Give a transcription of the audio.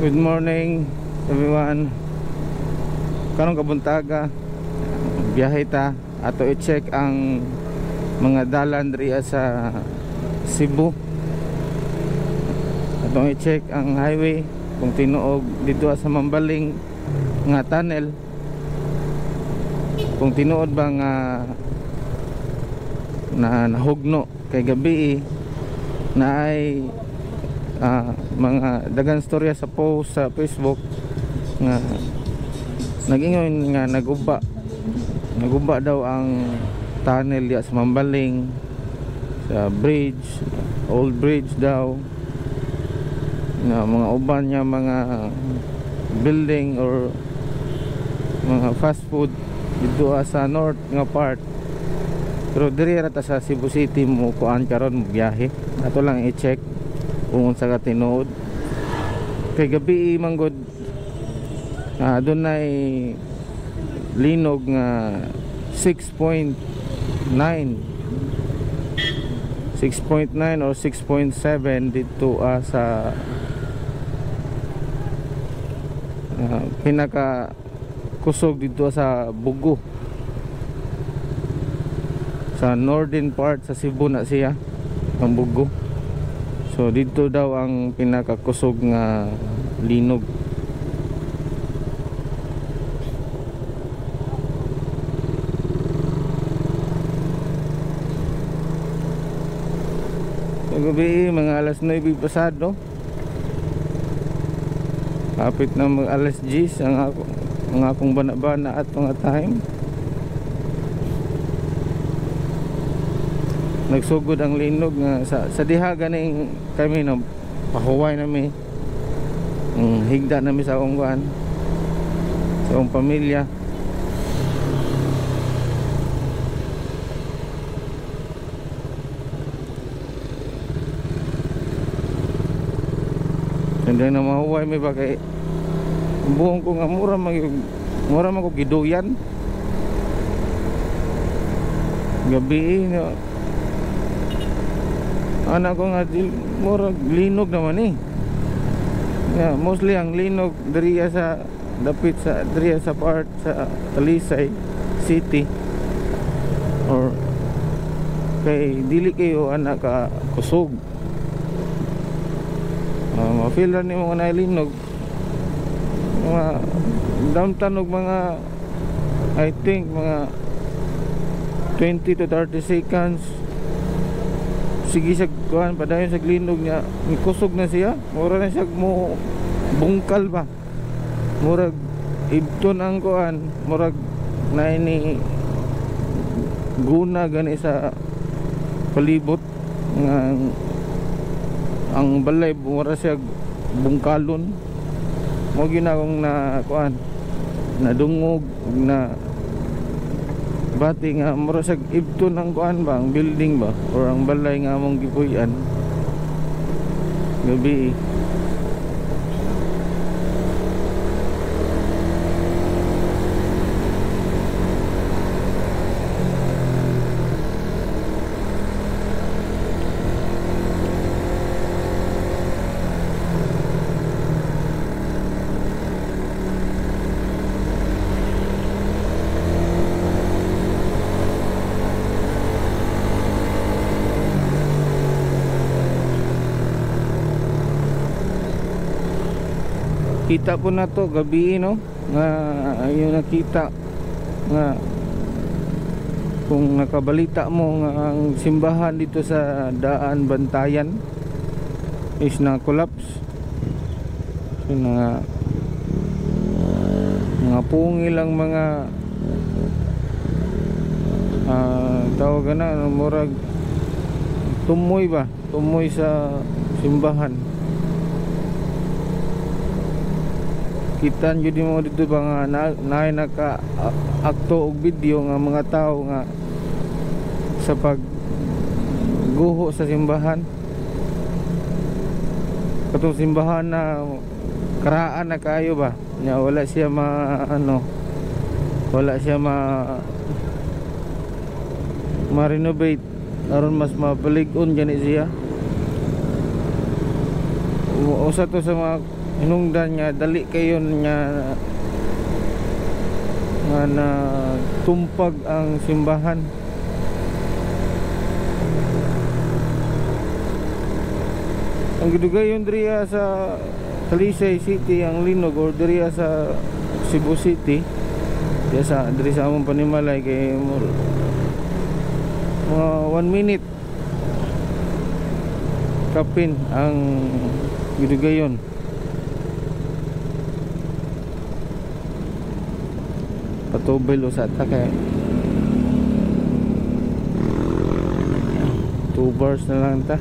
Good morning everyone. Karong kabuntaga biyahe ta ato i-check ang mga dalan diri sa Cebu. Atong i-check ang highway kung tinuog dito sa Mambaling nga tunnel, kung tinuod ba nga na nahugno kay gabi na ay mga dagang storya sa post sa Facebook nga nag-ingon nga naguba daw ang tunnel diya sa Mambaling, sa bridge, old bridge daw, na mga uban niya mga building or mga fast food dito sa north nga part. Pero diri ra ta sa Cebu City mo kuan karon mo biyahe. Ato lang i-check kung unsa ka tinuod. Kay gabi manggod adunay linog nga 6.9 or 6.7 dito sa pinaka kusog dito sa Bugo, sa northern part sa Cebu na siya ang Bugo. So dito daw ang pinakakusog nga linog. Gabi mga alas 9 pasado, kapit na mga alas 10 ang akong bana-bana at mga time. Nagsugod ang linog nga sa diha ganing kami na pahuway nami, higda nami sa akong kuan, sa akong pamilya. Hindi na mahuway may bagay. Buong ko nga mura man ko giduyan gabi nga. Anak ko nga mura linog naman yeah, mostly ang linog diriya sa dapit sa diriya sa part sa Talisay City, or kay dili kayo anak ka kusog. Ma-feel na ni mga nalinog mga downtown og mga I think mga 20 to 30 seconds. Sige siya kuhan padayon sa linog niya, kusog na siya, mura na siya mo bungkal ba, murag ibton ang kuhan, murag na ini guna gani sa palibot nga ang balay, mura siya bungkalon. Mo ginawang na kuan nadungog na bati nga mura siya ibton ang kuan ba, ang building ba or ang balay nga among gipuy-an gabi. Kita po na to gabi no nga ayun nakita nga kung nakabalita mo nga ang simbahan dito sa Daan Bantayan is na collapse. So mga pungil lang mga tawagan na murag tumoy ba, tumoy sa simbahan. Kita nyo di mo dito ba nga na naka-akto og video nga mga tao nga sa pagguho sa simbahan. Katong simbahan na karaan na kayo ba nya, wala siya wala siya ma-renovate aron mas mabalig-on gani siya. Usa to sa mga hinungdan nga dali kayo nga na tumpag ang simbahan. Ang gidugayon diriya sa Talisay City ang linog, or diriya sa Cebu City, diri sa among Panimalay, kay mga 1 minute kapin ang gidugayon. Patubay usat ta kay 2 bars na lang ta.